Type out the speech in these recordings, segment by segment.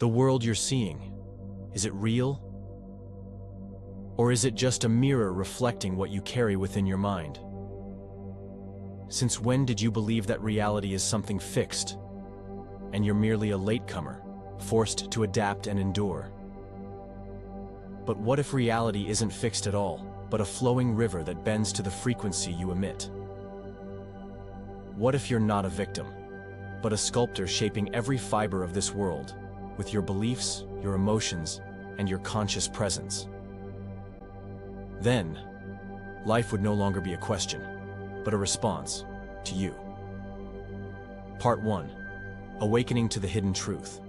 The world you're seeing, is it real? Or is it just a mirror reflecting what you carry within your mind? Since when did you believe that reality is something fixed, and you're merely a latecomer, forced to adapt and endure? But what if reality isn't fixed at all, but a flowing river that bends to the frequency you emit? What if you're not a victim, but a sculptor shaping every fiber of this world, with your beliefs, your emotions, and your conscious presence? Then, life would no longer be a question, but a response to you. Part 1. Awakening to the hidden truth.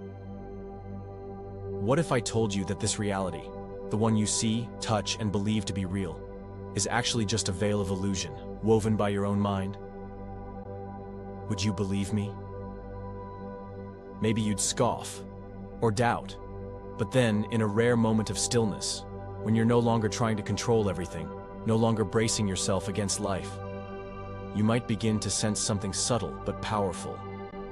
What if I told you that this reality, the one you see, touch, and believe to be real, is actually just a veil of illusion, woven by your own mind? Would you believe me? Maybe you'd scoff, or doubt, but then, in a rare moment of stillness, when you're no longer trying to control everything, no longer bracing yourself against life, you might begin to sense something subtle but powerful,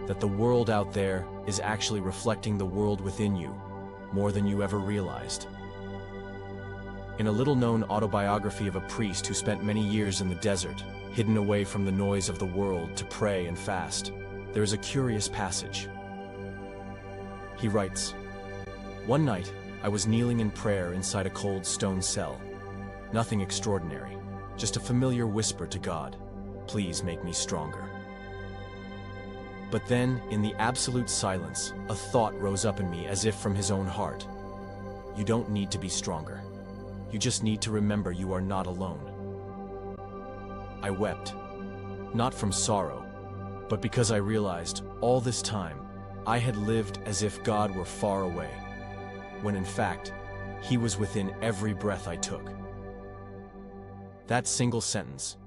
that the world out there is actually reflecting the world within you, more than you ever realized. In a little-known autobiography of a priest who spent many years in the desert, hidden away from the noise of the world to pray and fast, there is a curious passage. He writes, "One night, I was kneeling in prayer inside a cold stone cell. Nothing extraordinary, just a familiar whisper to God, 'Please make me stronger.' But then, in the absolute silence, a thought rose up in me as if from his own heart. You don't need to be stronger. You just need to remember you are not alone." I wept, not from sorrow, but because I realized, all this time, I had lived as if God were far away, when in fact, He was within every breath I took. That single sentence,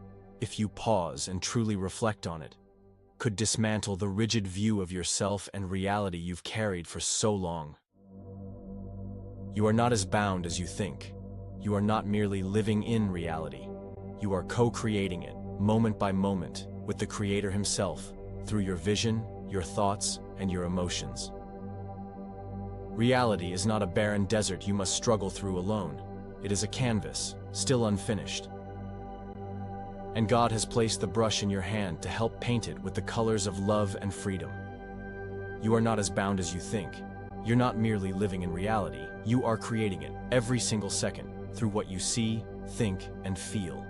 if you pause and truly reflect on it, could dismantle the rigid view of yourself and reality you've carried for so long. You are not as bound as you think. You are not merely living in reality. You are co-creating it, moment by moment, with the Creator Himself, through your vision, your thoughts, and your emotions. Reality is not a barren desert you must struggle through alone. It is a canvas, still unfinished. And God has placed the brush in your hand to help paint it with the colors of love and freedom. You are not as bound as you think. You're not merely living in reality. You are creating it every single second through what you see, think, and feel.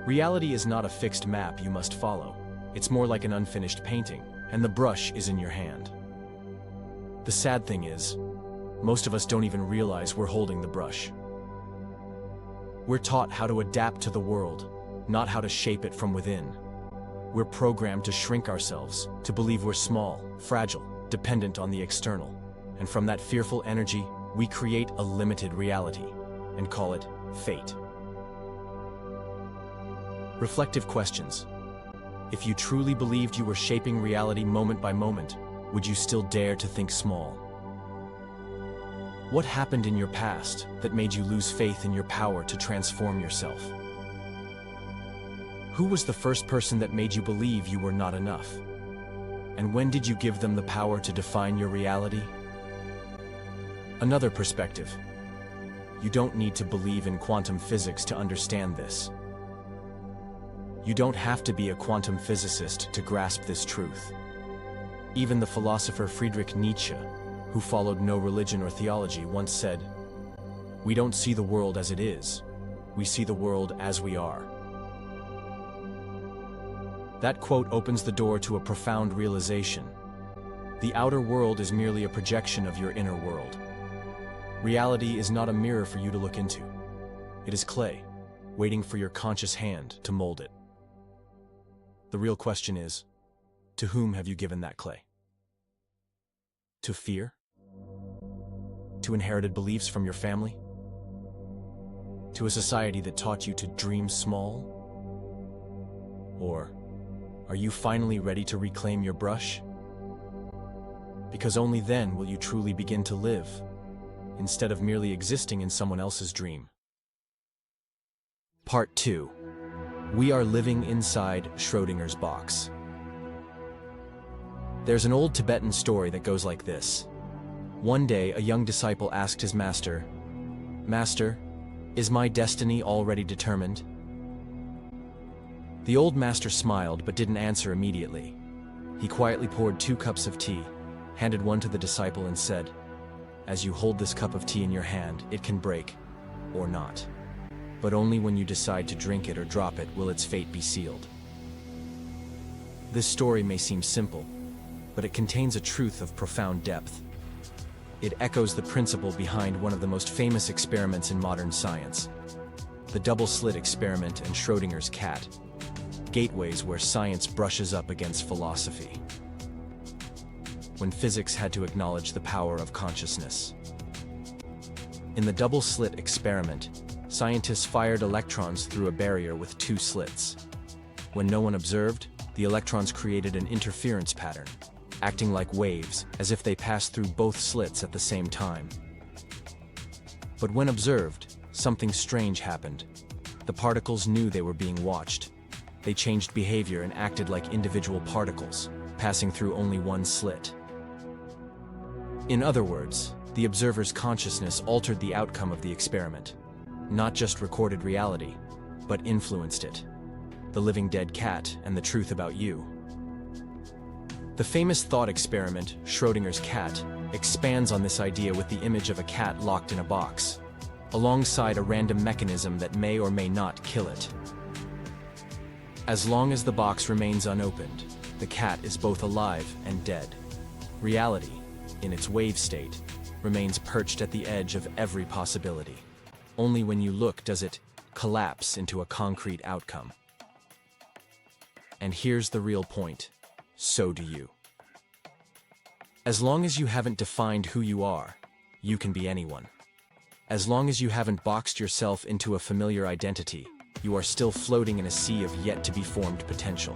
Reality is not a fixed map you must follow. It's more like an unfinished painting, and the brush is in your hand. The sad thing is, most of us don't even realize we're holding the brush. We're taught how to adapt to the world, not how to shape it from within. We're programmed to shrink ourselves, to believe we're small, fragile, dependent on the external. And from that fearful energy, we create a limited reality, and call it fate. Reflective questions. If you truly believed you were shaping reality moment by moment, would you still dare to think small? What happened in your past that made you lose faith in your power to transform yourself? Who was the first person that made you believe you were not enough? And when did you give them the power to define your reality? Another perspective. You don't need to believe in quantum physics to understand this. You don't have to be a quantum physicist to grasp this truth. Even the philosopher Friedrich Nietzsche, who followed no religion or theology, once said, "We don't see the world as it is, we see the world as we are." That quote opens the door to a profound realization. The outer world is merely a projection of your inner world. Reality is not a mirror for you to look into. It is clay, waiting for your conscious hand to mold it. The real question is, to whom have you given that clay? To fear? To inherited beliefs from your family? To a society that taught you to dream small? Or are you finally ready to reclaim your brush? Because only then will you truly begin to live, instead of merely existing in someone else's dream. Part 2. We are living inside Schrodinger's box. There's an old Tibetan story that goes like this. One day, a young disciple asked his master, "Master, is my destiny already determined?" The old master smiled but didn't answer immediately. He quietly poured 2 cups of tea, handed one to the disciple and said, "As you hold this cup of tea in your hand, it can break, or not. But only when you decide to drink it or drop it will its fate be sealed." This story may seem simple, but it contains a truth of profound depth. It echoes the principle behind one of the most famous experiments in modern science, the double-slit experiment and Schrodinger's cat, gateways where science brushes up against philosophy. When physics had to acknowledge the power of consciousness. In the double-slit experiment, scientists fired electrons through a barrier with 2 slits. When no one observed, the electrons created an interference pattern, acting like waves, as if they passed through both slits at the same time. But when observed, something strange happened. The particles knew they were being watched. They changed behavior and acted like individual particles, passing through only one slit. In other words, the observer's consciousness altered the outcome of the experiment. Not just recorded reality, but influenced it. The living dead cat and the truth about you. The famous thought experiment, Schrödinger's cat, expands on this idea with the image of a cat locked in a box, alongside a random mechanism that may or may not kill it. As long as the box remains unopened, the cat is both alive and dead. Reality, in its wave state, remains perched at the edge of every possibility. Only when you look does it collapse into a concrete outcome. And here's the real point. So do you. As long as you haven't defined who you are, you can be anyone. As long as you haven't boxed yourself into a familiar identity, you are still floating in a sea of yet-to-be-formed potential.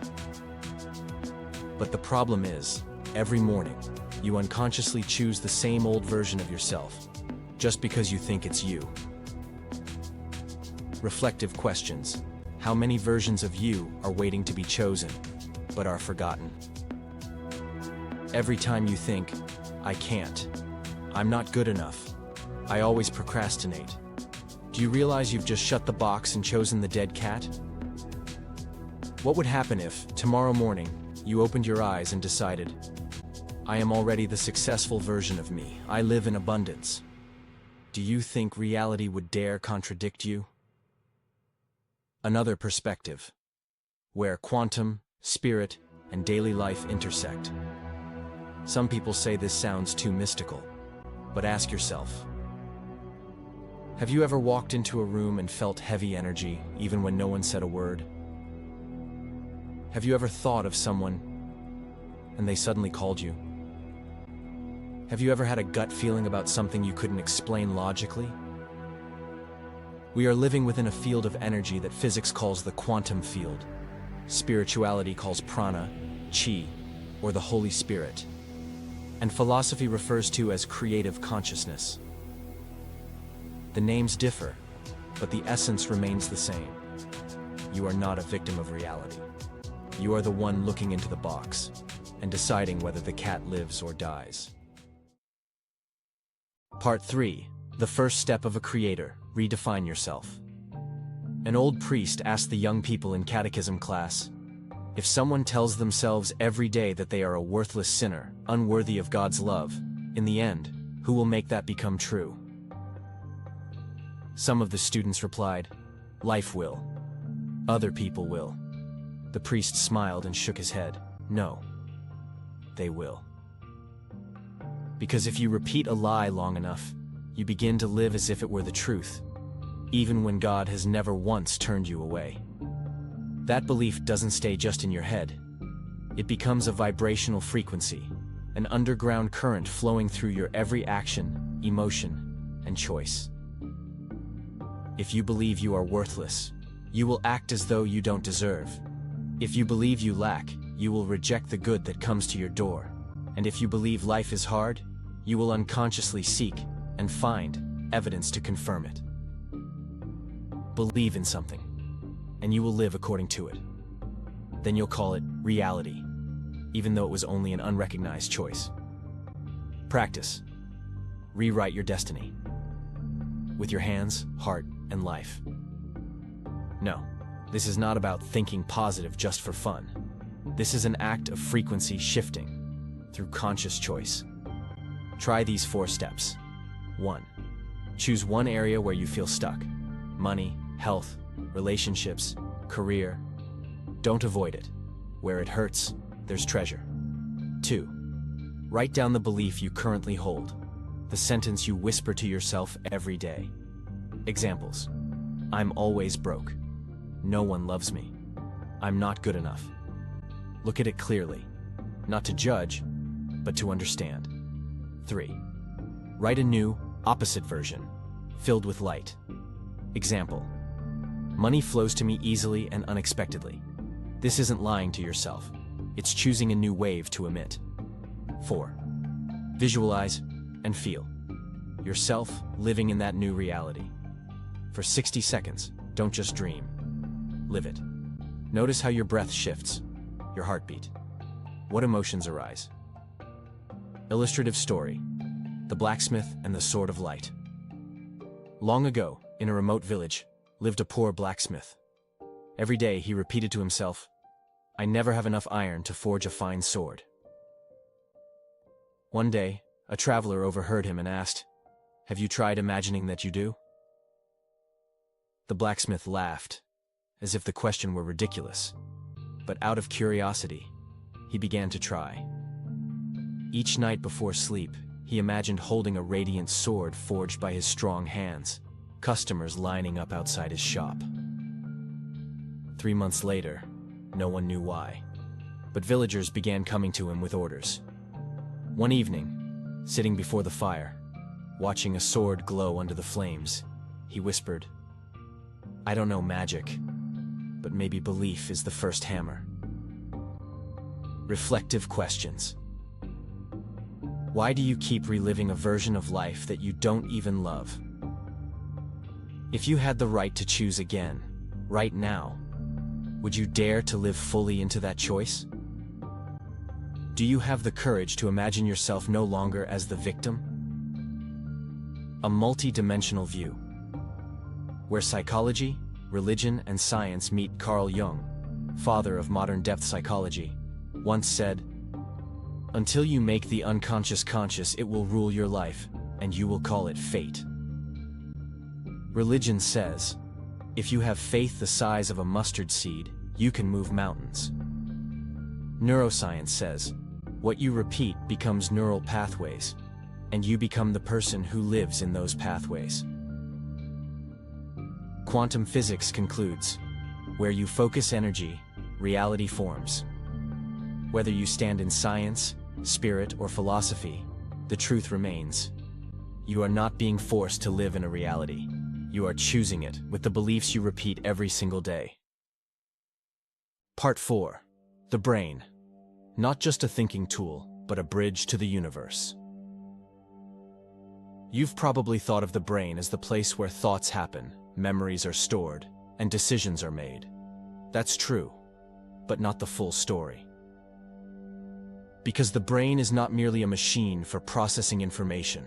But the problem is, every morning, you unconsciously choose the same old version of yourself, just because you think it's you. Reflective questions. How many versions of you are waiting to be chosen, but are forgotten? Every time you think, "I can't," "I'm not good enough," "I always procrastinate," do you realize you've just shut the box and chosen the dead cat? What would happen if, tomorrow morning, you opened your eyes and decided, "I am already the successful version of me. I live in abundance"? Do you think reality would dare contradict you? Another perspective, where quantum, spirit, and daily life intersect. Some people say this sounds too mystical, but ask yourself, have you ever walked into a room and felt heavy energy, even when no one said a word? Have you ever thought of someone, and they suddenly called you? Have you ever had a gut feeling about something you couldn't explain logically? We are living within a field of energy that physics calls the quantum field. Spirituality calls prana, chi, or the Holy Spirit. And philosophy refers to as creative consciousness. The names differ, but the essence remains the same. You are not a victim of reality. You are the one looking into the box and deciding whether the cat lives or dies. Part 3. The first step of a creator. Redefine yourself. An old priest asked the young people in catechism class, if someone tells themselves every day that they are a worthless sinner, unworthy of God's love, in the end, who will make that become true? Some of the students replied, "Life will. Other people will." The priest smiled and shook his head. "No, they will. Because if you repeat a lie long enough, you begin to live as if it were the truth, even when God has never once turned you away. That belief doesn't stay just in your head. It becomes a vibrational frequency, an underground current flowing through your every action, emotion, and choice. If you believe you are worthless, you will act as though you don't deserve. If you believe you lack, you will reject the good that comes to your door. And if you believe life is hard, you will unconsciously seek and find evidence to confirm it. Believe in something, and you will live according to it. Then you'll call it reality, even though it was only an unrecognized choice. Practice. rewrite your destiny. With your hands, heart, and life. No, this is not about thinking positive just for fun. This is an act of frequency shifting through conscious choice. Try these 4 steps. 1. Choose one area where you feel stuck. Money, health, relationships, career. Don't avoid it. Where it hurts, there's treasure. 2. Write down the belief you currently hold, the sentence you whisper to yourself every day. Examples: I'm always broke. No one loves me. I'm not good enough. Look at it clearly, not to judge, but to understand. 3. Write a new, opposite version, filled with light. Example: money flows to me easily and unexpectedly. This isn't lying to yourself. It's choosing a new wave to emit. 4. Visualize and feel yourself living in that new reality. For 60 seconds, don't just dream. Live it. Notice how your breath shifts, your heartbeat. What emotions arise? Illustrative story: The Blacksmith and the Sword of Light. Long ago, in a remote village, lived a poor blacksmith. Every day he repeated to himself, "I never have enough iron to forge a fine sword." One day, a traveler overheard him and asked, "Have you tried imagining that you do?" The blacksmith laughed, as if the question were ridiculous. But out of curiosity, he began to try. Each night before sleep, he imagined holding a radiant sword forged by his strong hands, customers lining up outside his shop. 3 months later, no one knew why, but villagers began coming to him with orders. One evening, sitting before the fire, watching a sword glow under the flames, he whispered, "I don't know magic, but maybe belief is the first hammer." Reflective questions. Why do you keep reliving a version of life that you don't even love? If you had the right to choose again, right now, would you dare to live fully into that choice? Do you have the courage to imagine yourself no longer as the victim? A multi-dimensional view, where psychology, religion, and science meet. Carl Jung, father of modern depth psychology, once said, "Until you make the unconscious conscious, it will rule your life, and you will call it fate." Religion says, if you have faith the size of a mustard seed, you can move mountains. Neuroscience says, what you repeat becomes neural pathways, and you become the person who lives in those pathways. Quantum physics concludes, where you focus energy, reality forms. Whether you stand in science, spirit, or philosophy, the truth remains. You are not being forced to live in a reality. You are choosing it with the beliefs you repeat every single day. Part 4. The brain. Not just a thinking tool, but a bridge to the universe. You've probably thought of the brain as the place where thoughts happen, memories are stored, and decisions are made. That's true, but not the full story. Because the brain is not merely a machine for processing information.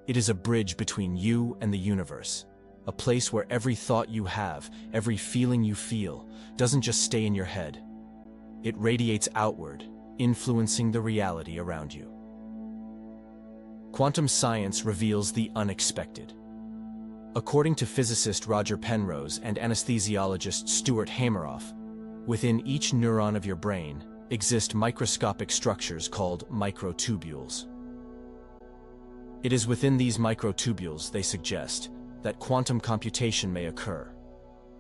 It is a bridge between you and the universe. A place where every thought you have, every feeling you feel, doesn't just stay in your head. It radiates outward, influencing the reality around you. Quantum science reveals the unexpected. According to physicist Roger Penrose and anesthesiologist Stuart Hameroff, within each neuron of your brain exist microscopic structures called microtubules. It is within these microtubules, they suggest, that quantum computation may occur,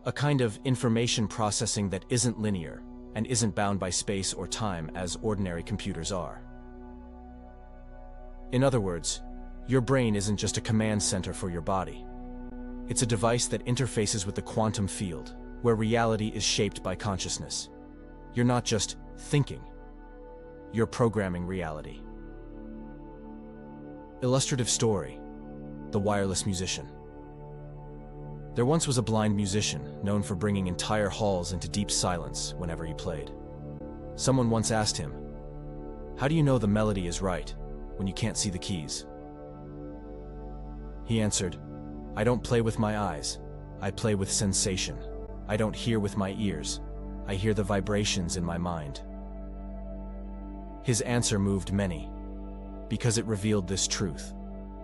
a kind of information processing that isn't linear and isn't bound by space or time as ordinary computers are. In other words, your brain isn't just a command center for your body. It's a device that interfaces with the quantum field, where reality is shaped by consciousness. You're not just thinking, you're programming reality. Illustrative story: The Wireless Musician. There once was a blind musician known for bringing entire halls into deep silence whenever he played. Someone once asked him, "How do you know the melody is right when you can't see the keys?" He answered, I don't play with my eyes. I play with sensation. I don't hear with my ears. I hear the vibrations in my mind. His answer moved many, because it revealed this truth.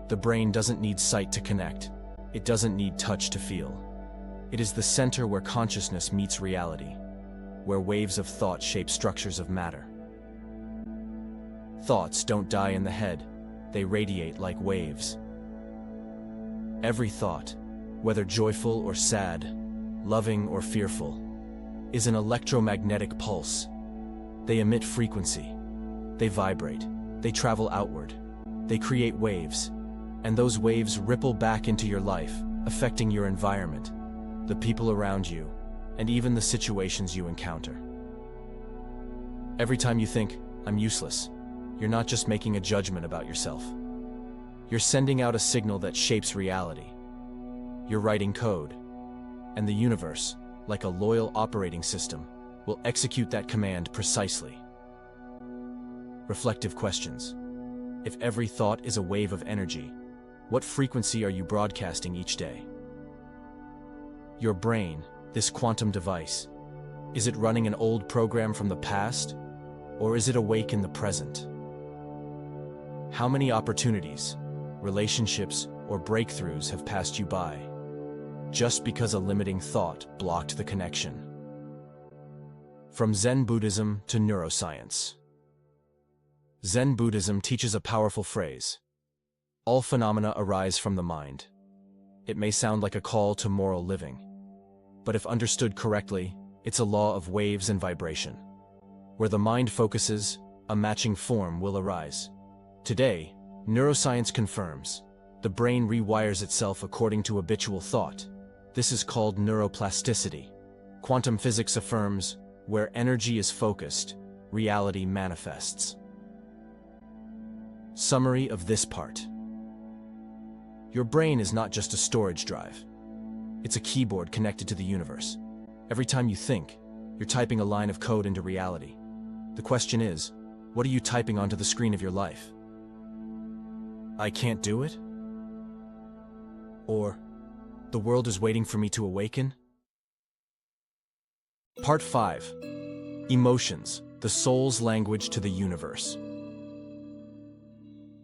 The brain doesn't need sight to connect. It doesn't need touch to feel. It is the center where consciousness meets reality, where waves of thought shape structures of matter. Thoughts don't die in the head. They radiate like waves. Every thought, whether joyful or sad, loving or fearful, is an electromagnetic pulse. They emit frequency. They vibrate. They travel outward. They create waves. And those waves ripple back into your life, affecting your environment, the people around you, and even the situations you encounter. Every time you think, I'm useless, you're not just making a judgment about yourself. You're sending out a signal that shapes reality. You're writing code, and the universe, like a loyal operating system, will execute that command precisely. Reflective questions. If every thought is a wave of energy, what frequency are you broadcasting each day? Your brain, this quantum device, is it running an old program from the past, or is it awake in the present? How many opportunities, relationships, or breakthroughs have passed you by, just because a limiting thought blocked the connection? From Zen Buddhism to neuroscience. Zen Buddhism teaches a powerful phrase: all phenomena arise from the mind. It may sound like a call to moral living, but if understood correctly, it's a law of waves and vibration. Where the mind focuses, a matching form will arise. Today, neuroscience confirms the brain rewires itself according to habitual thought. This is called neuroplasticity. Quantum physics affirms where energy is focused, reality manifests. Summary of this part. Your brain is not just a storage drive. It's a keyboard connected to the universe. Every time you think, you're typing a line of code into reality. The question is, what are you typing onto the screen of your life? I can't do it? Or, the world is waiting for me to awaken? Part 5. Emotions, the soul's language to the universe.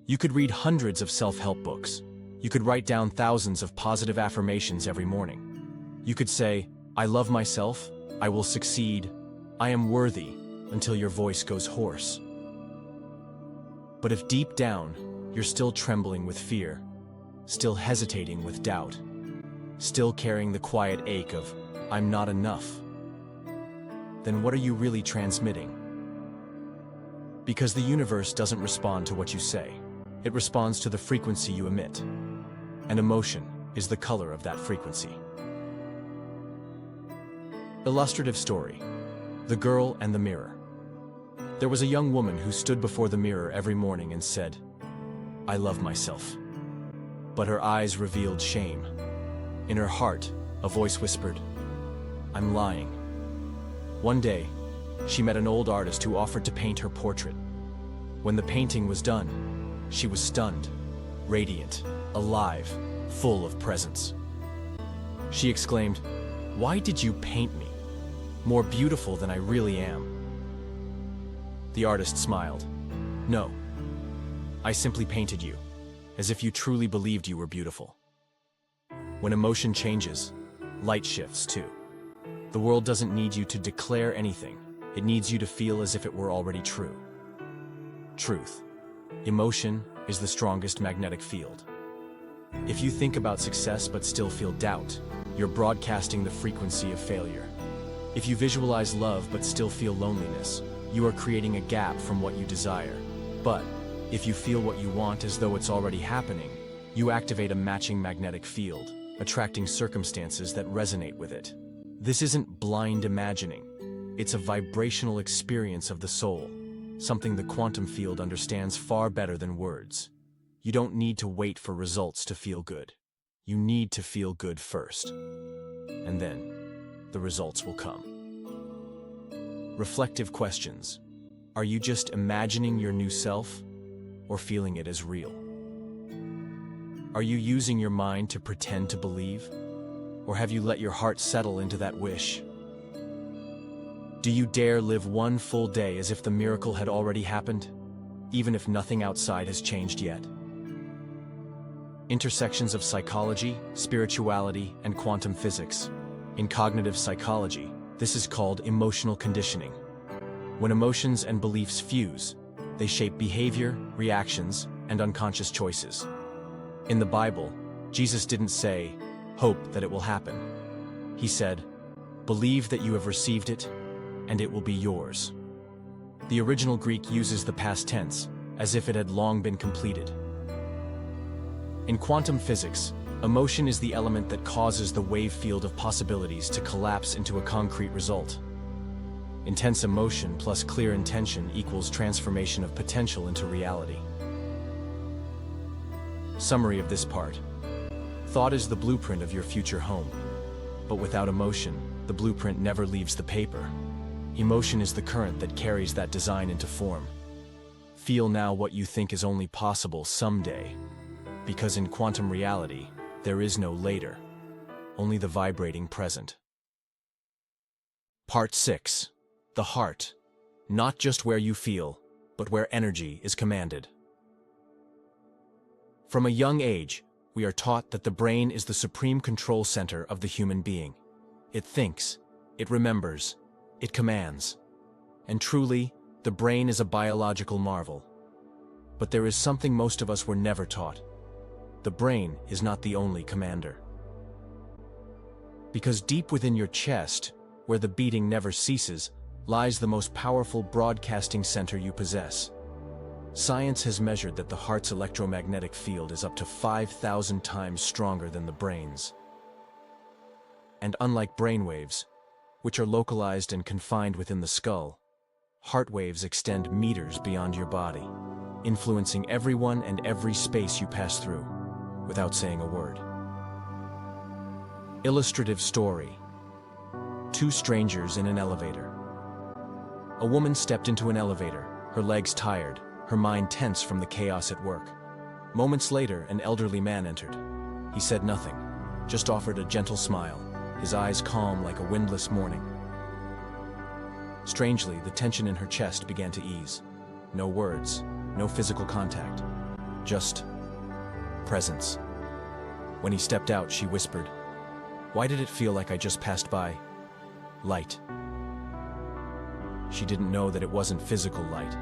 You could read hundreds of self-help books. You could write down thousands of positive affirmations every morning. You could say, I love myself, I will succeed, I am worthy, until your voice goes hoarse. But if deep down, you're still trembling with fear, still hesitating with doubt, still carrying the quiet ache of, I'm not enough, then what are you really transmitting? Because the universe doesn't respond to what you say. It responds to the frequency you emit. And emotion is the color of that frequency. Illustrative story: The Girl and the Mirror. There was a young woman who stood before the mirror every morning and said, I love myself. But her eyes revealed shame. In her heart, a voice whispered, I'm lying. One day, she met an old artist who offered to paint her portrait. When the painting was done, she was stunned, radiant, alive, full of presence. She exclaimed, Why did you paint me? More beautiful than I really am. The artist smiled. No, I simply painted you, as if you truly believed you were beautiful. When emotion changes, light shifts too. The world doesn't need you to declare anything. It needs you to feel as if it were already true. Truth. Emotion is the strongest magnetic field. If you think about success but still feel doubt, you're broadcasting the frequency of failure. If you visualize love but still feel loneliness, you are creating a gap from what you desire. But if you feel what you want as though it's already happening, you activate a matching magnetic field, attracting circumstances that resonate with it. This isn't blind imagining. It's a vibrational experience of the soul, something the quantum field understands far better than words. You don't need to wait for results to feel good. You need to feel good first. And then, the results will come. Reflective questions. Are you just imagining your new self, or feeling it as real? Are you using your mind to pretend to believe? Or have you let your heart settle into that wish? Do you dare live one full day as if the miracle had already happened, even if nothing outside has changed yet? Intersections of psychology, spirituality, and quantum physics. In cognitive psychology, this is called emotional conditioning. When emotions and beliefs fuse, they shape behavior, reactions, and unconscious choices. In the Bible, Jesus didn't say, "Hope that it will happen." He said, "Believe that you have received it, and it will be yours." The original Greek uses the past tense, as if it had long been completed. In quantum physics, emotion is the element that causes the wave field of possibilities to collapse into a concrete result. Intense emotion plus clear intention equals transformation of potential into reality. Summary of this part. Thought is the blueprint of your future home. But without emotion, the blueprint never leaves the paper. Emotion is the current that carries that design into form. Feel now what you think is only possible someday. Because in quantum reality, there is no later, only the vibrating present. Part 6. The heart. Not just where you feel, but where energy is commanded. From a young age, we are taught that the brain is the supreme control center of the human being. It thinks, it remembers, it commands. And truly, the brain is a biological marvel. But there is something most of us were never taught. The brain is not the only commander. Because deep within your chest, where the beating never ceases, lies the most powerful broadcasting center you possess. Science has measured that the heart's electromagnetic field is up to 5,000 times stronger than the brain's. And unlike brainwaves, which are localized and confined within the skull, heart waves extend meters beyond your body, influencing everyone and every space you pass through, without saying a word. Illustrative story. Two strangers in an elevator. A woman stepped into an elevator, her legs tired, her mind tense from the chaos at work. Moments later, an elderly man entered. He said nothing, just offered a gentle smile, his eyes calm like a windless morning. Strangely, the tension in her chest began to ease. No words, no physical contact, just presence. When he stepped out, she whispered, "Why did it feel like I just passed by?" Light. She didn't know that it wasn't physical light.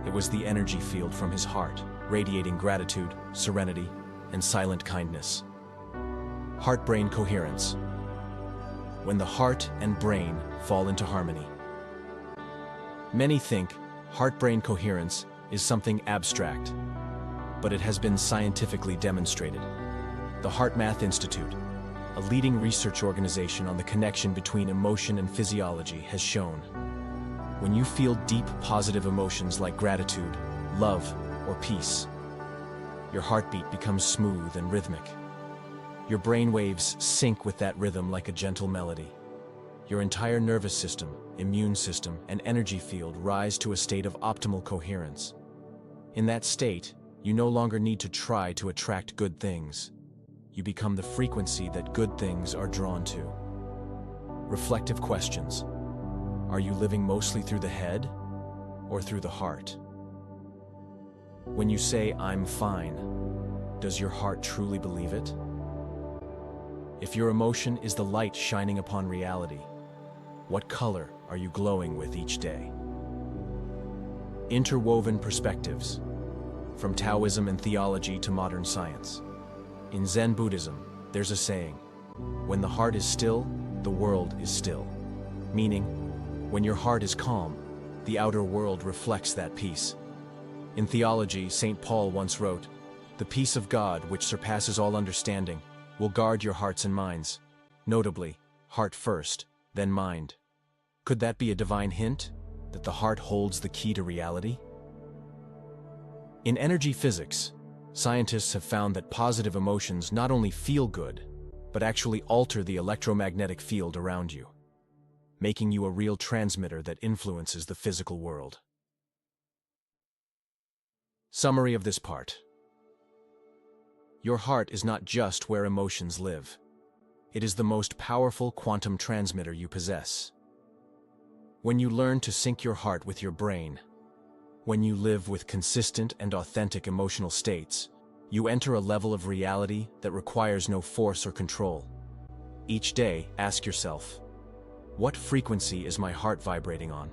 It was the energy field from his heart, radiating gratitude, serenity, and silent kindness. Heart-brain coherence. When the heart and brain fall into harmony. Many think heart-brain coherence is something abstract, but it has been scientifically demonstrated. The HeartMath Institute, a leading research organization on the connection between emotion and physiology, has shown when you feel deep positive emotions like gratitude, love, or peace, your heartbeat becomes smooth and rhythmic. Your brain waves sync with that rhythm like a gentle melody. Your entire nervous system, immune system, and energy field rise to a state of optimal coherence. In that state, you no longer need to try to attract good things. You become the frequency that good things are drawn to. Reflective questions. Are you living mostly through the head or through the heart? When you say, "I'm fine," does your heart truly believe it? If your emotion is the light shining upon reality, what color are you glowing with each day? Interwoven perspectives. From Taoism and theology to modern science. In Zen Buddhism, there's a saying, "When the heart is still, the world is still." Meaning, when your heart is calm, the outer world reflects that peace. In theology, St. Paul once wrote, "The peace of God, which surpasses all understanding, will guard your hearts and minds." Notably, heart first, then mind. Could that be a divine hint that the heart holds the key to reality? In energy physics, scientists have found that positive emotions not only feel good, but actually alter the electromagnetic field around you, making you a real transmitter that influences the physical world. Summary of this part. Your heart is not just where emotions live. It is the most powerful quantum transmitter you possess. When you learn to sync your heart with your brain, when you live with consistent and authentic emotional states, you enter a level of reality that requires no force or control. Each day, ask yourself, what frequency is my heart vibrating on?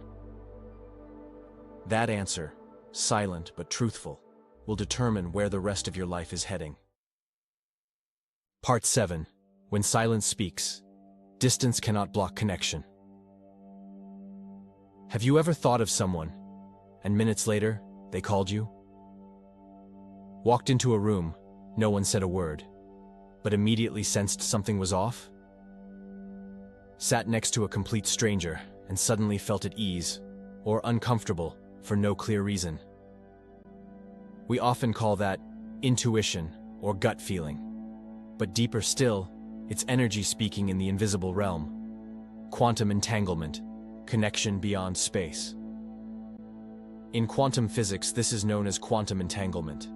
That answer, silent but truthful, will determine where the rest of your life is heading. Part 7. When silence speaks, distance cannot block connection. Have you ever thought of someone, and minutes later, they called you? Walked into a room, no one said a word, but immediately sensed something was off? Sat next to a complete stranger and suddenly felt at ease, or uncomfortable, for no clear reason. We often call that intuition or gut feeling, but deeper still, it's energy speaking in the invisible realm. Quantum entanglement, connection beyond space. In quantum physics, this is known as quantum entanglement.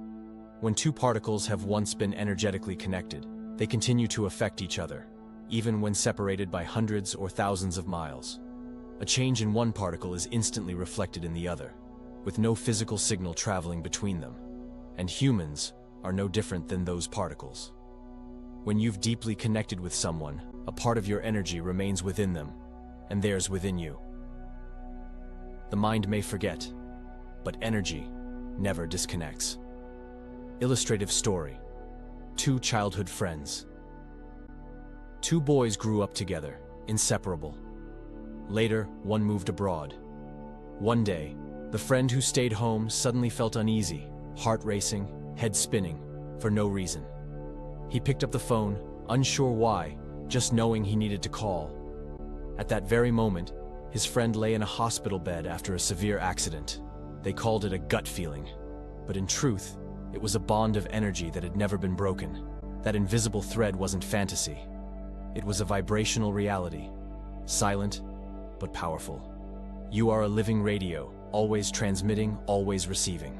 When two particles have once been energetically connected, they continue to affect each other, even when separated by hundreds or thousands of miles. A change in one particle is instantly reflected in the other, with no physical signal traveling between them. And humans are no different than those particles. When you've deeply connected with someone, a part of your energy remains within them, and theirs within you. The mind may forget, but energy never disconnects. Illustrative story. Two childhood friends. Two boys grew up together, inseparable. Later, one moved abroad. One day, the friend who stayed home suddenly felt uneasy, heart racing, head spinning, for no reason. He picked up the phone, unsure why, just knowing he needed to call. At that very moment, his friend lay in a hospital bed after a severe accident. They called it a gut feeling, but in truth, it was a bond of energy that had never been broken. That invisible thread wasn't fantasy. It was a vibrational reality, silent but powerful. You are a living radio, always transmitting, always receiving.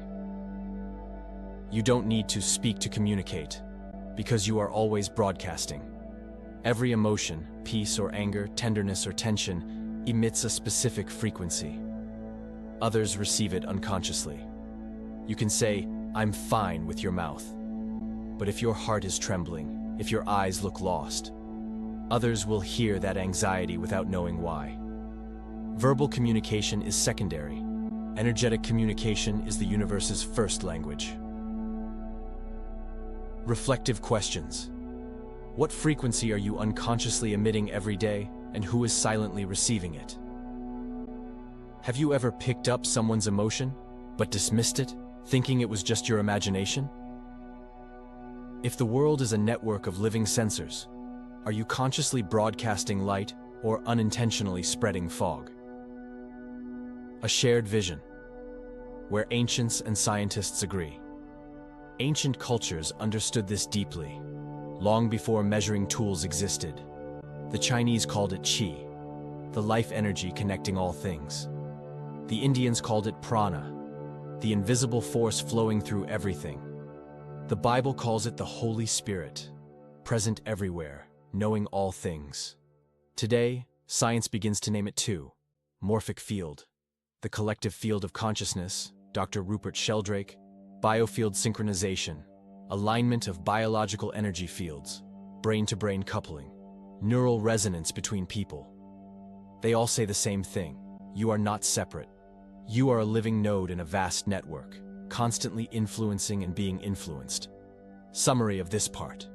You don't need to speak to communicate, because you are always broadcasting. Every emotion, peace or anger, tenderness or tension, emits a specific frequency. Others receive it unconsciously. You can say, "I'm fine," with your mouth. But if your heart is trembling, if your eyes look lost, others will hear that anxiety without knowing why. Verbal communication is secondary. Energetic communication is the universe's first language. Reflective questions. What frequency are you unconsciously emitting every day, and who is silently receiving it? Have you ever picked up someone's emotion, but dismissed it, thinking it was just your imagination? If the world is a network of living sensors, are you consciously broadcasting light or unintentionally spreading fog? A shared vision, where ancients and scientists agree. Ancient cultures understood this deeply, long before measuring tools existed. The Chinese called it qi, the life energy connecting all things. The Indians called it prana, the invisible force flowing through everything. The Bible calls it the Holy Spirit, present everywhere, knowing all things. Today, science begins to name it too. Morphic field, the collective field of consciousness, Dr. Rupert Sheldrake, biofield synchronization, alignment of biological energy fields, brain-to-brain coupling, neural resonance between people. They all say the same thing: you are not separate. You are a living node in a vast network, constantly influencing and being influenced. Summary of this part.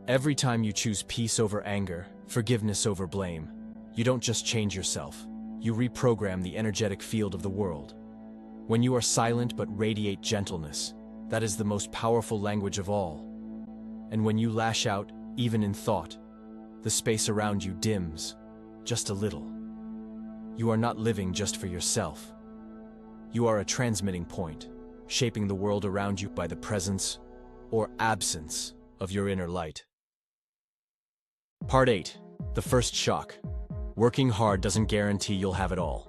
Every time you choose peace over anger, forgiveness over blame, you don't just change yourself, you reprogram the energetic field of the world. When you are silent but radiate gentleness, that is the most powerful language of all. And when you lash out, even in thought, the space around you dims, just a little. You are not living just for yourself. You are a transmitting point, shaping the world around you by the presence or absence of your inner light. Part 8. The first shock. Working hard doesn't guarantee you'll have it all.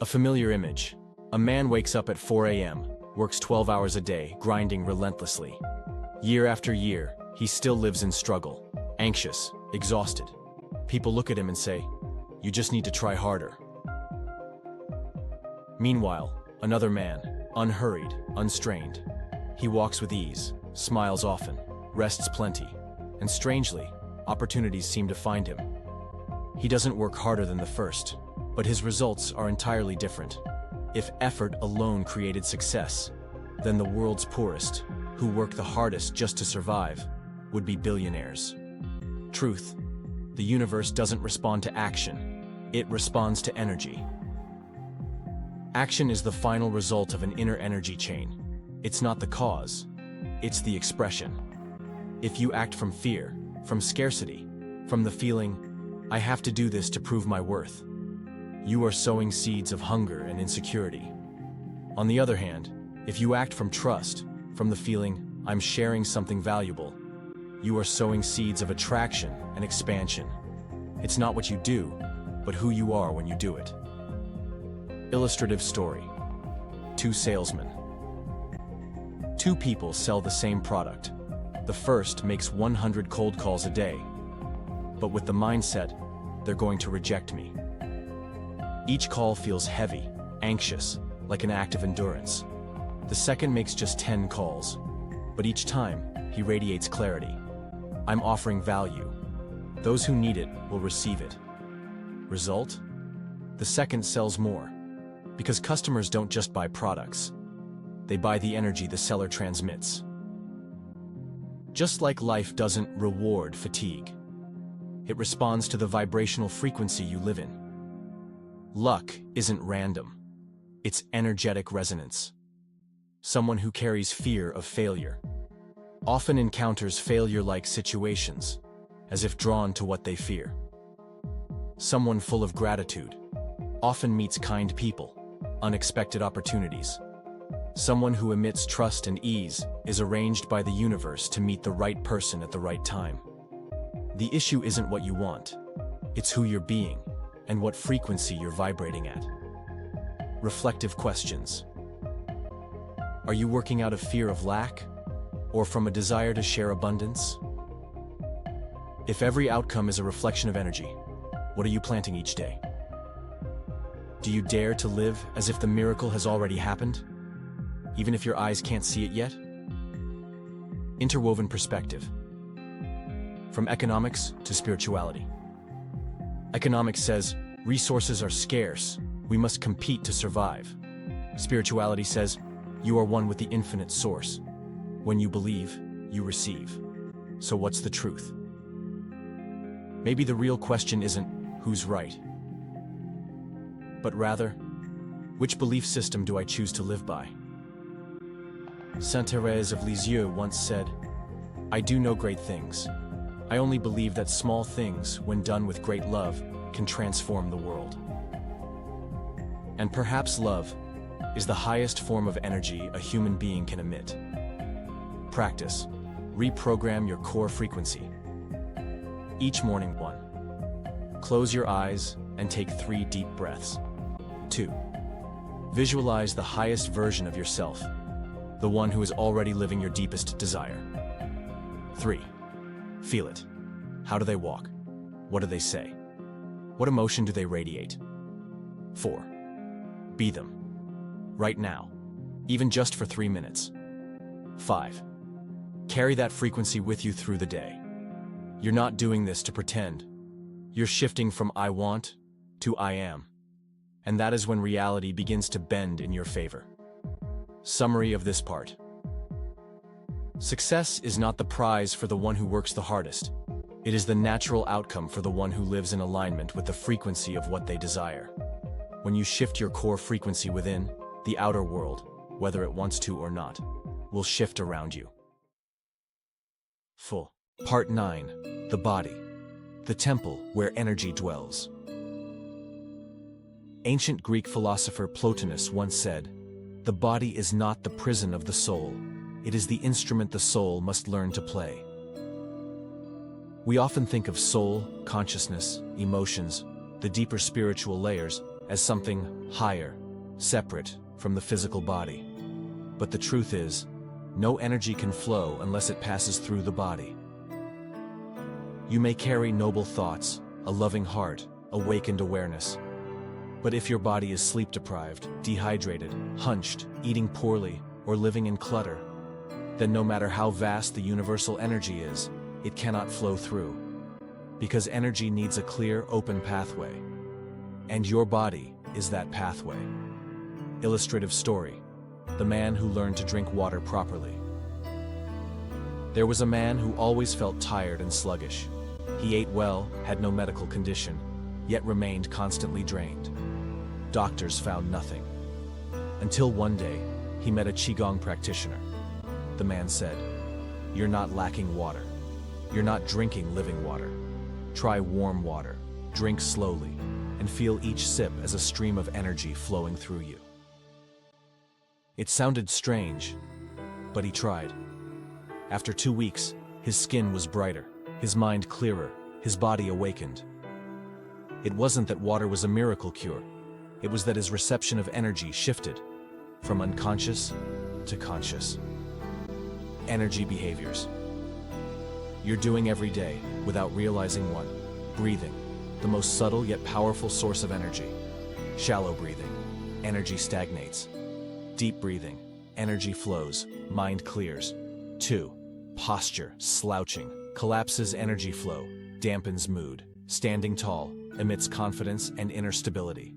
A familiar image. A man wakes up at 4 a.m., works 12 hours a day, grinding relentlessly. Year after year, he still lives in struggle, anxious, exhausted. People look at him and say, "You just need to try harder." Meanwhile, another man, unhurried, unstrained. He walks with ease, smiles often, rests plenty, and strangely, opportunities seem to find him. He doesn't work harder than the first, but his results are entirely different. If effort alone created success, then the world's poorest, who work the hardest just to survive, would be billionaires. Truth: the universe doesn't respond to action, it responds to energy. Action is the final result of an inner energy chain. It's not the cause, it's the expression. If you act from fear, from scarcity, from the feeling, "I have to do this to prove my worth," you are sowing seeds of hunger and insecurity. On the other hand, if you act from trust, from the feeling, "I'm sharing something valuable," you are sowing seeds of attraction and expansion. It's not what you do, but who you are when you do it. Illustrative story. Two salesmen. Two people sell the same product. The first makes 100 cold calls a day, but with the mindset, "They're going to reject me." Each call feels heavy, anxious, like an act of endurance. The second makes just 10 calls, but each time, he radiates clarity. "I'm offering value. Those who need it will receive it." Result? The second sells more, because customers don't just buy products. They buy the energy the seller transmits. Just like life doesn't reward fatigue, it responds to the vibrational frequency you live in. Luck isn't random. It's energetic resonance. Someone who carries fear of failure often encounters failure-like situations, as if drawn to what they fear. Someone full of gratitude often meets kind people, unexpected opportunities. Someone who emits trust and ease is arranged by the universe to meet the right person at the right time. The issue isn't what you want, it's who you're being and what frequency you're vibrating at. Reflective questions. Are you working out of fear of lack, or from a desire to share abundance? If every outcome is a reflection of energy, what are you planting each day? Do you dare to live as if the miracle has already happened, even if your eyes can't see it yet? Interwoven perspective. From economics to spirituality. Economics says, resources are scarce, we must compete to survive. Spirituality says, you are one with the infinite source. When you believe, you receive. So what's the truth? Maybe the real question isn't, who's right? But rather, which belief system do I choose to live by? Sainte Thérèse of Lisieux once said, "I do no great things. I only believe that small things, when done with great love, can transform the world." And perhaps love is the highest form of energy a human being can emit. Practice. Reprogram your core frequency. Each morning, 1. Close your eyes and take 3 deep breaths. 2. Visualize the highest version of yourself, the one who is already living your deepest desire. 3. Feel it. How do they walk? What do they say? What emotion do they radiate? 4. Be them. Right now. Even just for 3 minutes. 5. Carry that frequency with you through the day. You're not doing this to pretend. You're shifting from I want to I am. And that is when reality begins to bend in your favor. Summary of this part. Success is not the prize for the one who works the hardest. It is the natural outcome for the one who lives in alignment with the frequency of what they desire. When you shift your core frequency within, the outer world, whether it wants to or not, will shift around you. Full. Part 9. The body. The temple where energy dwells. Ancient Greek philosopher Plotinus once said, "The body is not the prison of the soul. It is the instrument the soul must learn to play." We often think of soul, consciousness, emotions, the deeper spiritual layers, as something higher, separate from the physical body. But the truth is, no energy can flow unless it passes through the body. You may carry noble thoughts, a loving heart, awakened awareness. But if your body is sleep-deprived, dehydrated, hunched, eating poorly, or living in clutter, then no matter how vast the universal energy is, it cannot flow through. Because energy needs a clear, open pathway. And your body is that pathway. Illustrative story: the man who learned to drink water properly. There was a man who always felt tired and sluggish. He ate well, had no medical condition, yet remained constantly drained. Doctors found nothing. Until one day, he met a Qigong practitioner. The man said, "You're not lacking water. You're not drinking living water. Try warm water, drink slowly, and feel each sip as a stream of energy flowing through you." It sounded strange, but he tried. After 2 weeks, his skin was brighter, his mind clearer, his body awakened. It wasn't that water was a miracle cure. It was that his reception of energy shifted from unconscious to conscious. Energy behaviors you're doing every day without realizing one. Breathing, the most subtle yet powerful source of energy. Shallow breathing, energy stagnates. Deep breathing, energy flows, mind clears. 2. Posture, slouching, collapses energy flow, dampens mood. Standing tall, emits confidence and inner stability.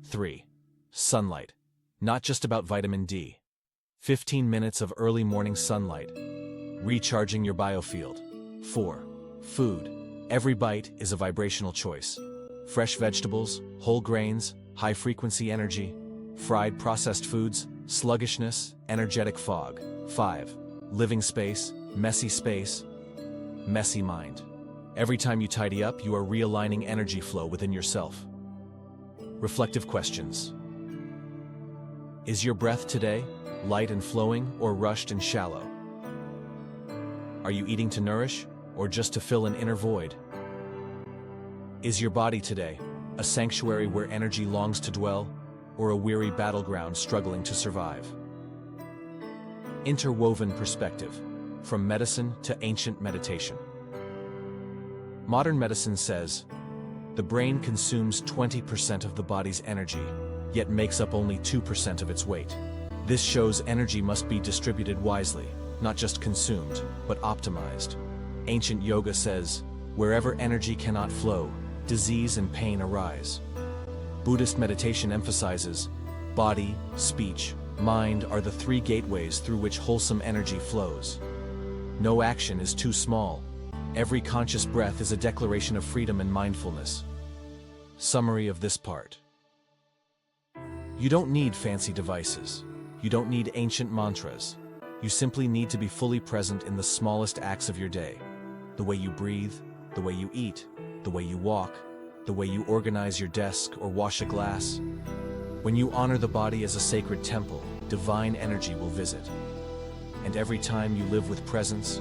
3. Sunlight, not just about vitamin D. 15 minutes of early morning sunlight, recharging your biofield. 4. Food, every bite is a vibrational choice. Fresh vegetables, whole grains, high-frequency energy. Fried processed foods, sluggishness, energetic fog. 5. Living space, messy mind. Every time you tidy up, you are realigning energy flow within yourself. Reflective questions. Is your breath today light and flowing or rushed and shallow? Are you eating to nourish or just to fill an inner void? Is your body today a sanctuary where energy longs to dwell, or a weary battleground struggling to survive? Interwoven perspective, from medicine to ancient meditation. Modern medicine says, the brain consumes 20% of the body's energy, yet makes up only 2% of its weight. This shows energy must be distributed wisely, not just consumed, but optimized. Ancient yoga says, wherever energy cannot flow, disease and pain arise. Buddhist meditation emphasizes, body, speech, mind are the 3 gateways through which wholesome energy flows. No action is too small. Every conscious breath is a declaration of freedom and mindfulness. Summary of this part. You don't need fancy devices. You don't need ancient mantras. You simply need to be fully present in the smallest acts of your day. The way you breathe, the way you eat, the way you walk, the way you organize your desk or wash a glass. When you honor the body as a sacred temple, divine energy will visit. And every time you live with presence,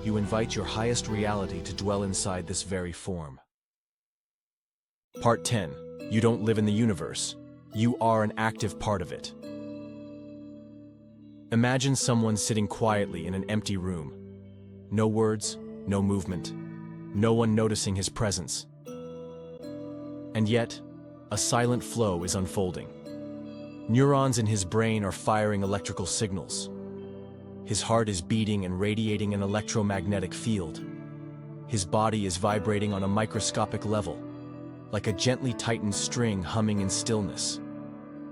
you invite your highest reality to dwell inside this very form. Part 10. You don't live in the universe. You are an active part of it. Imagine someone sitting quietly in an empty room. No words, no movement, no one noticing his presence. And yet, a silent flow is unfolding. Neurons in his brain are firing electrical signals. His heart is beating and radiating an electromagnetic field. His body is vibrating on a microscopic level, like a gently tightened string humming in stillness.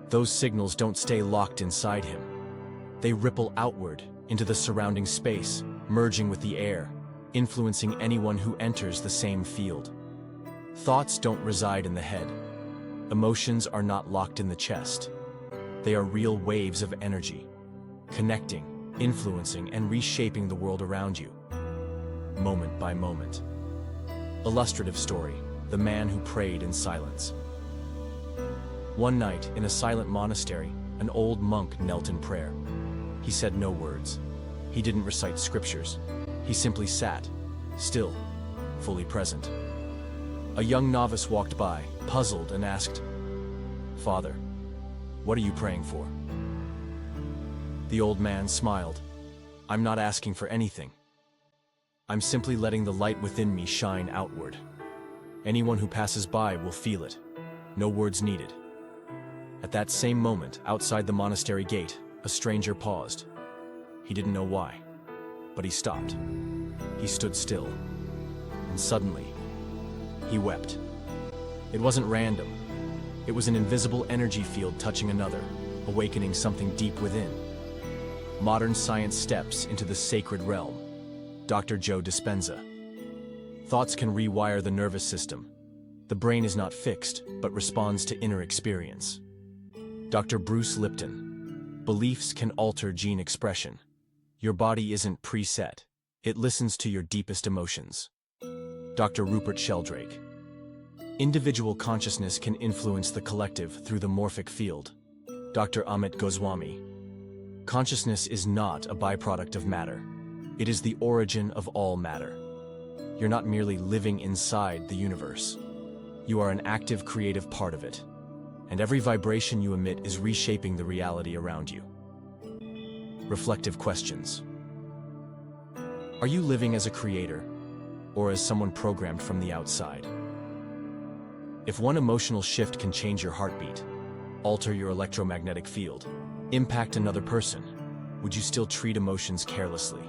Those signals don't stay locked inside him. They ripple outward into the surrounding space, merging with the air, influencing anyone who enters the same field. Thoughts don't reside in the head. Emotions are not locked in the chest. They are real waves of energy, connecting, influencing, and reshaping the world around you, moment by moment. Illustrative story: the man who prayed in silence. One night, in a silent monastery, an old monk knelt in prayer. He said no words. He didn't recite scriptures. He simply sat, still, fully present. A young novice walked by, puzzled, and asked, "Father, what are you praying for?" The old man smiled. I'm not asking for anything. I'm simply letting the light within me shine outward. Anyone who passes by will feel it. No words needed. At that same moment, outside the monastery gate, a stranger paused. He didn't know why, but he stopped. He stood still, and suddenly, he wept. It wasn't random. It was an invisible energy field touching another, awakening something deep within. Modern science steps into the sacred realm. Dr. Joe Dispenza. Thoughts can rewire the nervous system. The brain is not fixed, but responds to inner experience. Dr. Bruce Lipton. Beliefs can alter gene expression. Your body isn't preset. It listens to your deepest emotions. Dr. Rupert Sheldrake. Individual consciousness can influence the collective through the morphic field. Dr. Amit Goswami. Consciousness is not a byproduct of matter. It is the origin of all matter. You're not merely living inside the universe. You are an active, creative part of it. And every vibration you emit is reshaping the reality around you. Reflective questions. Are you living as a creator, or as someone programmed from the outside? If one emotional shift can change your heartbeat, alter your electromagnetic field, impact another person, would you still treat emotions carelessly?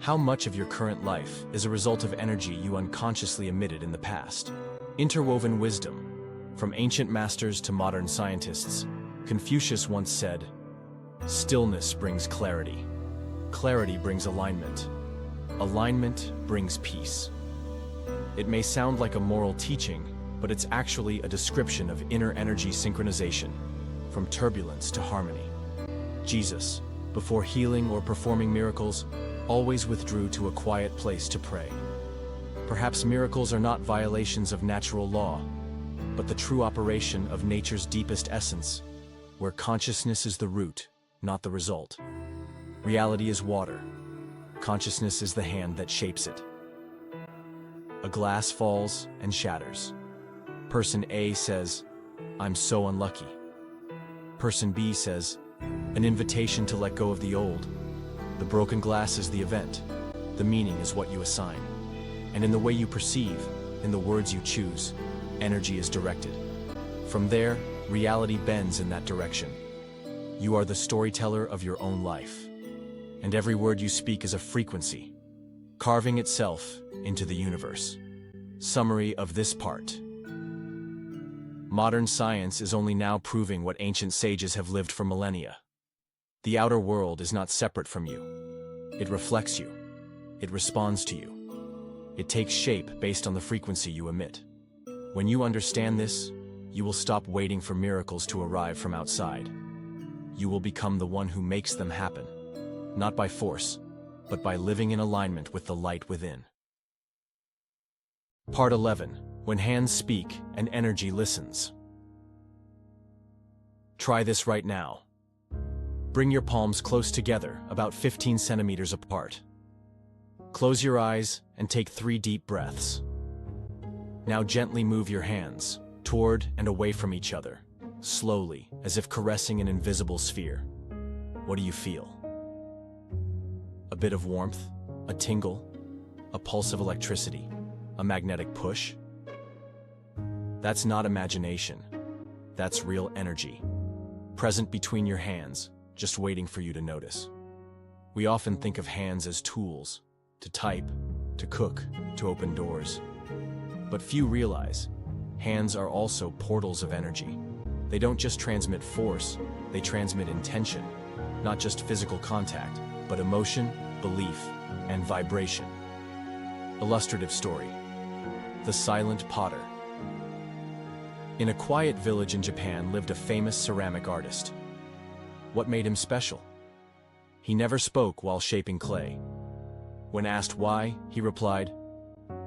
How much of your current life is a result of energy you unconsciously emitted in the past? Interwoven wisdom. From ancient masters to modern scientists, Confucius once said, "Stillness brings clarity. Clarity brings alignment. Alignment brings peace." It may sound like a moral teaching, but it's actually a description of inner energy synchronization, from turbulence to harmony. Jesus, before healing or performing miracles, always withdrew to a quiet place to pray. Perhaps miracles are not violations of natural law, but the true operation of nature's deepest essence, where consciousness is the root, not the result. Reality is water. Consciousness is the hand that shapes it. A glass falls and shatters. Person A says, "I'm so unlucky." Person B says, "An invitation to let go of the old." The broken glass is the event. The meaning is what you assign. And in the way you perceive, in the words you choose, energy is directed. From there, reality bends in that direction. You are the storyteller of your own life. And every word you speak is a frequency, carving itself into the universe. Summary of this part. Modern science is only now proving what ancient sages have lived for millennia. The outer world is not separate from you. It reflects you. It responds to you. It takes shape based on the frequency you emit. When you understand this, you will stop waiting for miracles to arrive from outside. You will become the one who makes them happen, not by force, but by living in alignment with the light within. Part 11. When hands speak and energy listens. Try this right now. Bring your palms close together, about 15 centimeters apart. Close your eyes and take 3 deep breaths. Now gently move your hands toward and away from each other, slowly, as if caressing an invisible sphere. What do you feel? A bit of warmth, a tingle, a pulse of electricity, a magnetic push? That's not imagination. That's real energy, present between your hands, just waiting for you to notice. We often think of hands as tools, to type, to cook, to open doors. But few realize, hands are also portals of energy. They don't just transmit force, they transmit intention, not just physical contact, but emotion, belief, and vibration. Illustrative story. The Silent Potter. In a quiet village in Japan lived a famous ceramic artist. What made him special? He never spoke while shaping clay. When asked why, he replied,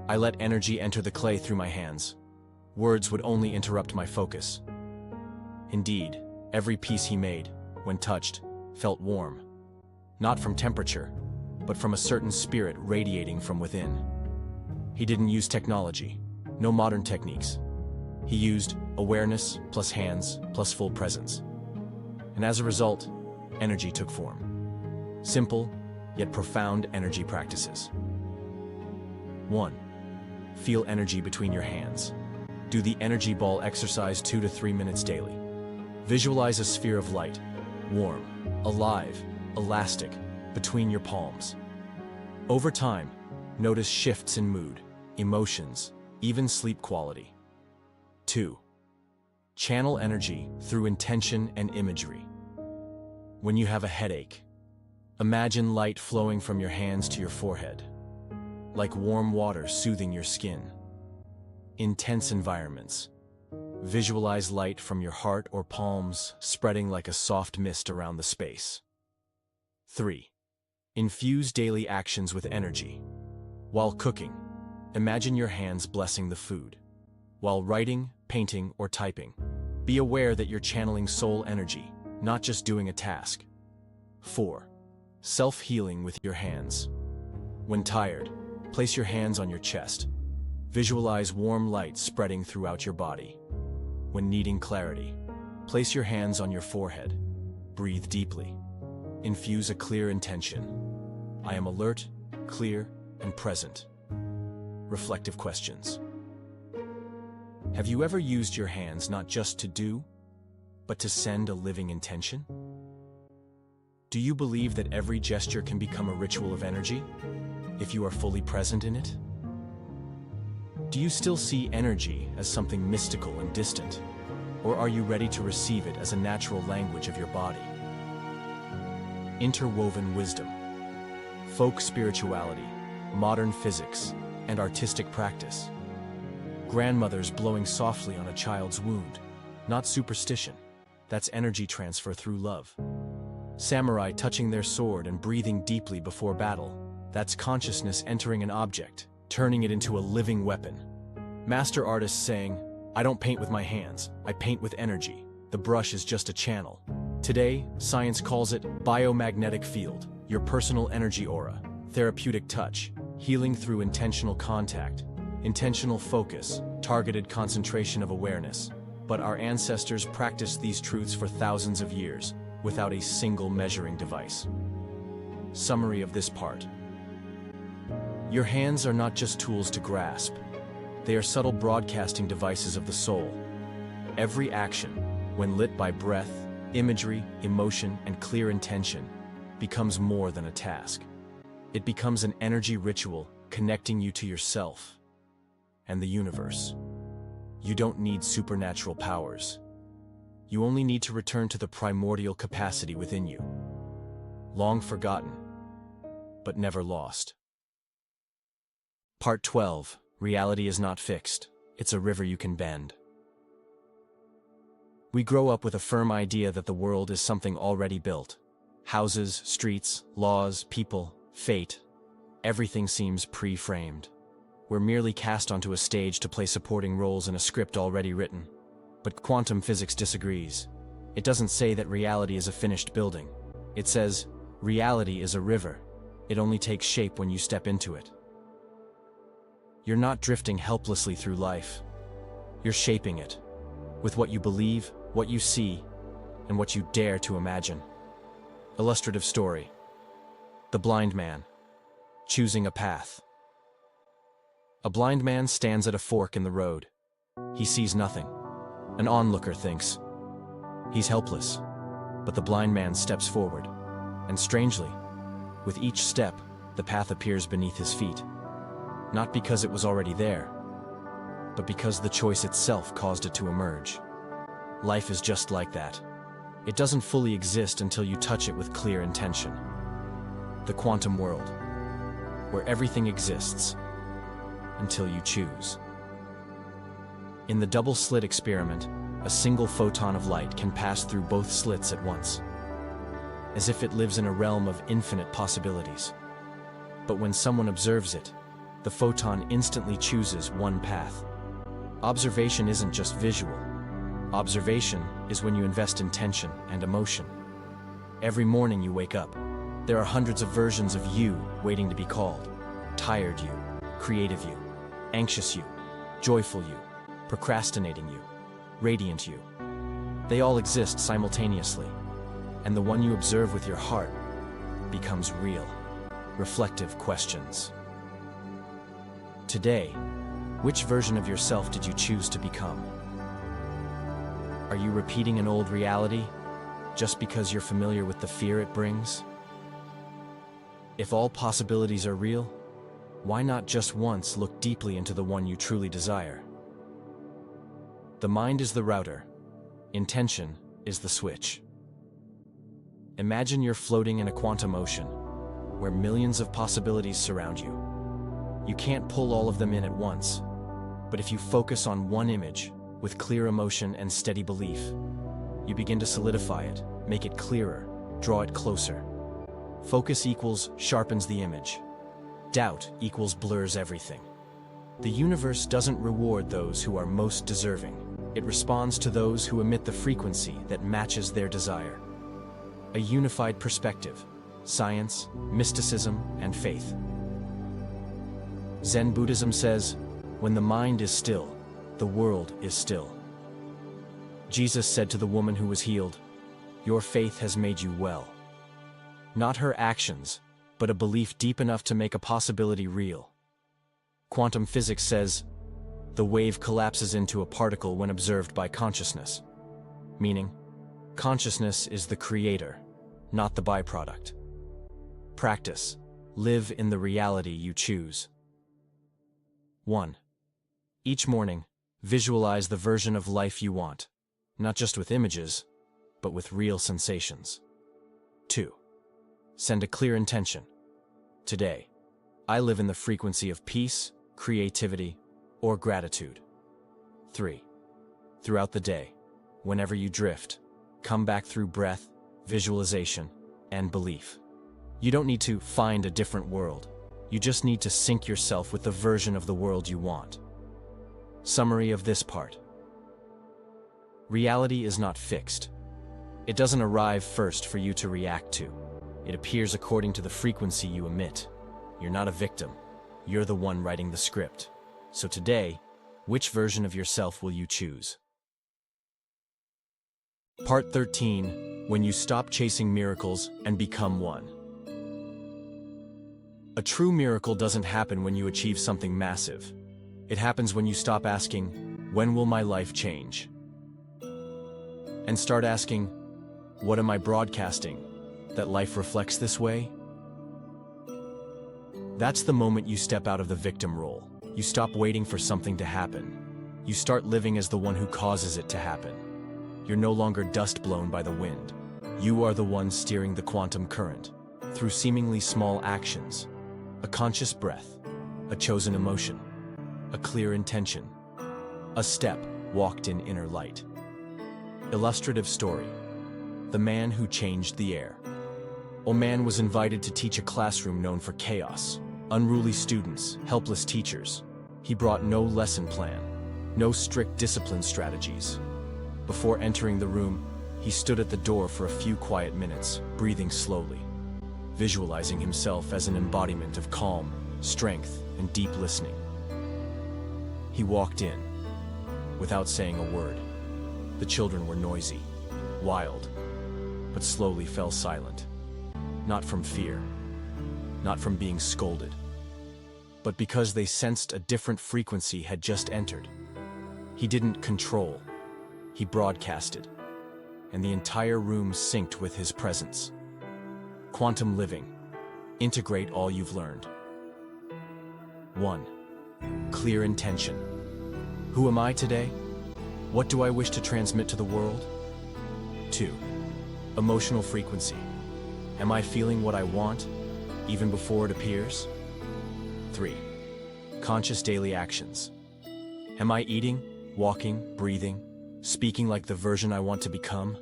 "I let energy enter the clay through my hands. Words would only interrupt my focus." Indeed, every piece he made, when touched, felt warm. Not from temperature, but from a certain spirit radiating from within. He didn't use technology, no modern techniques. He used awareness plus hands plus full presence. And as a result, energy took form. Simple, yet profound energy practices. 1. Feel energy between your hands. Do the energy ball exercise 2 to 3 minutes daily. Visualize a sphere of light, warm, alive, elastic, between your palms. Over time, notice shifts in mood, emotions, even sleep quality. 2. Channel energy through intention and imagery. When you have a headache, imagine light flowing from your hands to your forehead, like warm water soothing your skin. In tense environments, visualize light from your heart or palms spreading like a soft mist around the space. 3. Infuse daily actions with energy. While cooking, imagine your hands blessing the food. While writing, painting, or typing, be aware that you're channeling soul energy, not just doing a task. 4. Self-healing with your hands. When tired, place your hands on your chest. Visualize warm light spreading throughout your body. When needing clarity, place your hands on your forehead. Breathe deeply. Infuse a clear intention. I am alert, clear, and present. Reflective questions. Have you ever used your hands not just to do, but to send a living intention? Do you believe that every gesture can become a ritual of energy, if you are fully present in it? Do you still see energy as something mystical and distant, or are you ready to receive it as a natural language of your body? Interwoven wisdom, folk spirituality, modern physics, and artistic practice. Grandmothers blowing softly on a child's wound, not superstition. That's energy transfer through love. Samurai touching their sword and breathing deeply before battle. That's consciousness entering an object, turning it into a living weapon. Master artists saying, I don't paint with my hands, I paint with energy. The brush is just a channel. Today, science calls it biomagnetic field, your personal energy aura, therapeutic touch, healing through intentional contact, intentional focus, targeted concentration of awareness. But our ancestors practiced these truths for thousands of years, without a single measuring device. Summary of this part. Your hands are not just tools to grasp. They are subtle broadcasting devices of the soul. Every action, when lit by breath, imagery, emotion, and clear intention, becomes more than a task. It becomes an energy ritual connecting you to yourself and the universe. You don't need supernatural powers. You only need to return to the primordial capacity within you. Long forgotten, but never lost. Part 12. Reality is not fixed. It's a river you can bend. We grow up with a firm idea that the world is something already built. Houses, streets, laws, people, fate. Everything seems pre-framed. We're merely cast onto a stage to play supporting roles in a script already written. But quantum physics disagrees. It doesn't say that reality is a finished building. It says, reality is a river. It only takes shape when you step into it. You're not drifting helplessly through life. You're shaping it, with what you believe, what you see, and what you dare to imagine. Illustrative story. The blind man, choosing a path. A blind man stands at a fork in the road. He sees nothing. An onlooker thinks, he's helpless. But the blind man steps forward, and strangely, with each step, the path appears beneath his feet. Not because it was already there, but because the choice itself caused it to emerge. Life is just like that. It doesn't fully exist until you touch it with clear intention. The quantum world, where everything exists until you choose. In the double-slit experiment, a single photon of light can pass through both slits at once, as if it lives in a realm of infinite possibilities. But when someone observes it, the photon instantly chooses one path. Observation isn't just visual. Observation is when you invest intention and emotion. Every morning you wake up, there are hundreds of versions of you waiting to be called. Tired you, creative you, anxious you, joyful you, procrastinating you, radiant you. They all exist simultaneously. and the one you observe with your heart becomes real. Reflective questions. Today, which version of yourself did you choose to become? Are you repeating an old reality just because you're familiar with the fear it brings? If all possibilities are real, why not just once look deeply into the one you truly desire? The mind is the router. Intention is the switch. Imagine you're floating in a quantum ocean, where millions of possibilities surround you. You can't pull all of them in at once, but if you focus on one image, with clear emotion and steady belief, you begin to solidify it, make it clearer, draw it closer. Focus equals sharpens the image. Doubt equals blurs everything. The universe doesn't reward those who are most deserving. It responds to those who emit the frequency that matches their desire. A unified perspective, science, mysticism, and faith. Zen Buddhism says, when the mind is still, the world is still. Jesus said to the woman who was healed, "Your faith has made you well." Not her actions, but a belief deep enough to make a possibility real. Quantum physics says, the wave collapses into a particle when observed by consciousness. Meaning, consciousness is the creator, not the byproduct. Practice. Live in the reality you choose. 1. Each morning, visualize the version of life you want, not just with images, but with real sensations. 2. Send a clear intention. Today, I live in the frequency of peace, creativity, or gratitude. 3. Throughout the day, whenever you drift, come back through breath, visualization, and belief. You don't need to find a different world. You just need to sync yourself with the version of the world you want. Summary of this part. Reality is not fixed. It doesn't arrive first for you to react to. It appears according to the frequency you emit. You're not a victim. You're the one writing the script. So today, which version of yourself will you choose? Part 13, when you stop chasing miracles and become one. A true miracle doesn't happen when you achieve something massive. It happens when you stop asking, when will my life change? And start asking, what am I broadcasting, that life reflects this way? That's the moment you step out of the victim role. You stop waiting for something to happen. You start living as the one who causes it to happen. You're no longer dust blown by the wind. You are the one steering the quantum current, through seemingly small actions. A conscious breath, a chosen emotion, a clear intention, a step walked in inner light. Illustrative story. The man who changed the air. A man was invited to teach a classroom known for chaos, unruly students, helpless teachers. He brought no lesson plan, no strict discipline strategies. Before entering the room, he stood at the door for a few quiet minutes, breathing slowly, visualizing himself as an embodiment of calm, strength, and deep listening. He walked in, without saying a word. The children were noisy, wild, but slowly fell silent. Not from fear, not from being scolded, but because they sensed a different frequency had just entered. He didn't control, he broadcasted, and the entire room synced with his presence. Quantum living. Integrate all you've learned. 1. Clear intention. Who am I today? What do I wish to transmit to the world? 2. Emotional frequency. Am I feeling what I want, even before it appears? 3. Conscious daily actions. Am I eating, walking, breathing, speaking like the version I want to become?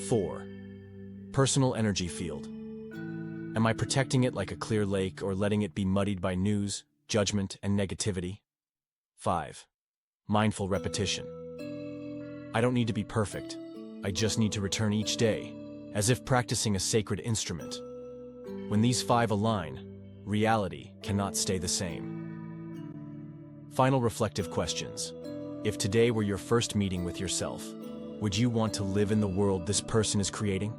4. Personal energy field. Am I protecting it like a clear lake or letting it be muddied by news, judgment, and negativity? 5. Mindful repetition. I don't need to be perfect. I just need to return each day, as if practicing a sacred instrument. When these 5 align, reality cannot stay the same. Final reflective questions. If today were your first meeting with yourself, would you want to live in the world this person is creating?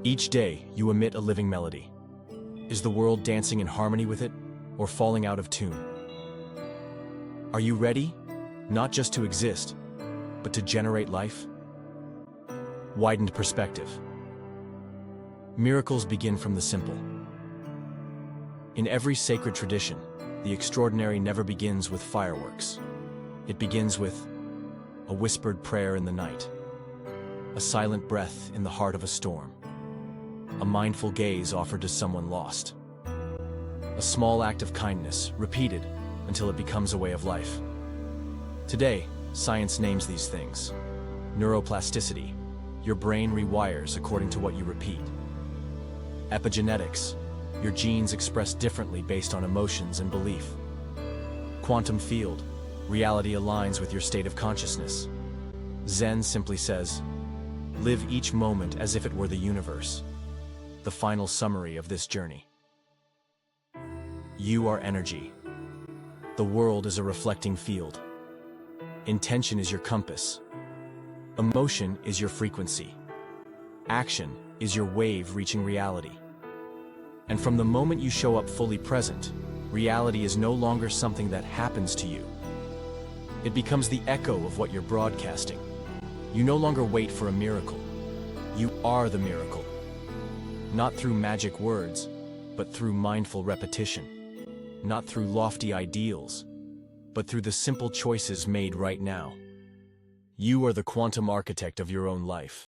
Each day, you emit a living melody. Is the world dancing in harmony with it, or falling out of tune? Are you ready, not just to exist, but to generate life? Widened perspective. Miracles begin from the simple. In every sacred tradition, the extraordinary never begins with fireworks. It begins with a whispered prayer in the night, a silent breath in the heart of a storm, a mindful gaze offered to someone lost, a small act of kindness repeated until it becomes a way of life. Today, science names these things. Neuroplasticity. Your brain rewires according to what you repeat. Epigenetics. Your genes express differently based on emotions and belief. Quantum field. Reality aligns with your state of consciousness. Zen simply says, live each moment as if it were the universe. The final summary of this journey. You are energy. The world is a reflecting field. Intention is your compass. Emotion is your frequency. Action is your wave reaching reality. And from the moment you show up fully present, reality is no longer something that happens to you. It becomes the echo of what you're broadcasting. You no longer wait for a miracle. You are the miracle. Not through magic words, but through mindful repetition. Not through lofty ideals, but through the simple choices made right now. You are the quantum architect of your own life.